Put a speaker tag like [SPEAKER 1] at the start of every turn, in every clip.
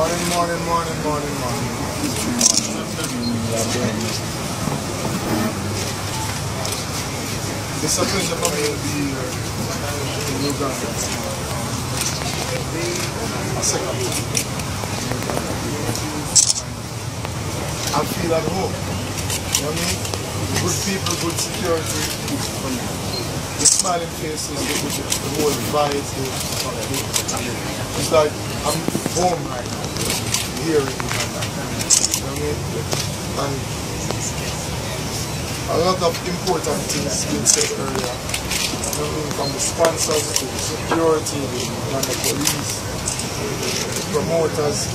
[SPEAKER 1] Morning. It's a pleasure for me to be here in Uganda. A second. I feel at home. You know what I mean? Good people, good security. The smiling faces, the whole vibe. It's like I'm home right now. Here in Uganda. You know what I mean? And a lot of important things being said earlier. You know, from the sponsors to the security and the police, the promoters,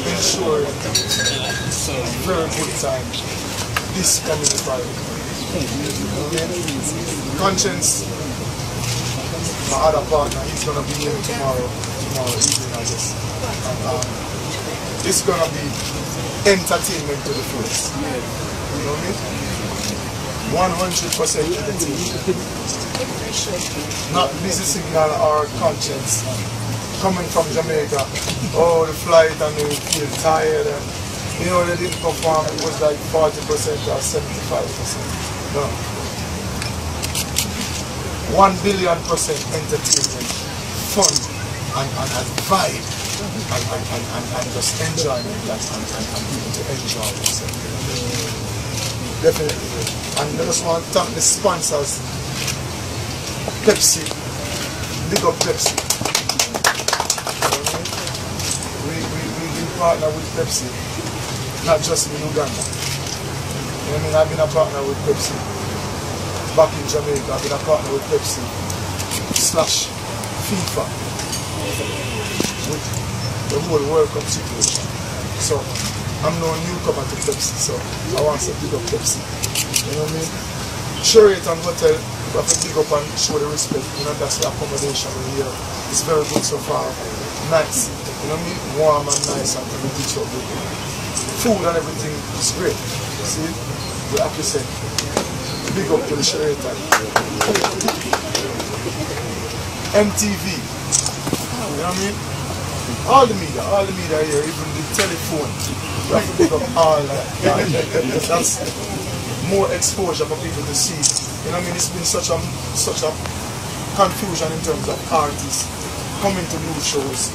[SPEAKER 1] ensure it's a very good time this coming Friday. Okay? Konshens, my other partner, he's gonna be here tomorrow evening, I guess. And, it's gonna be entertainment to the fullest. You know what I mean? 100% to the team. Not busy signal or Konshens coming from Jamaica. Oh, the flight and they feel tired and you know they didn't perform. It was like 40% or 75%. No. 1 billion % entertainment, fun and vibe and just enjoyment and people to enjoy themselves. Definitely. And I just want to thank the sponsors. Pepsi. Big up Pepsi. We partner with Pepsi. Not just in Uganda. You know what I mean? I've been a partner with Pepsi. Back in Jamaica, I've been a partner with Pepsi. / FIFA. With the whole World Cup situation. So I'm no newcomer to Pepsi, so I want to big up Pepsi. You know what I mean? Sheraton Hotel, we have to big up and show the respect. You know, that's the accommodation here. It's very good so far. Nice. You know what I mean? Warm and nice and everything so good. Food and everything is great. You see? We appreciate. Big up to the Sheraton. MTV. You know what I mean? All the media here, even the telephone. We have to pick up all that. That's more exposure for people to see. You know what I mean? It's been such a confusion in terms of artists coming to new shows.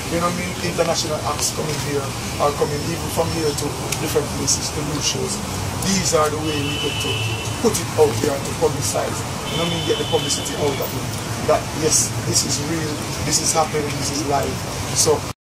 [SPEAKER 1] You know what I mean? International acts coming here or coming even from here to different places to new shows. These are the way we get to put it out there and to publicize. You know what I mean? Get the publicity out of it. That yes, this is real, this is happening, this is live. So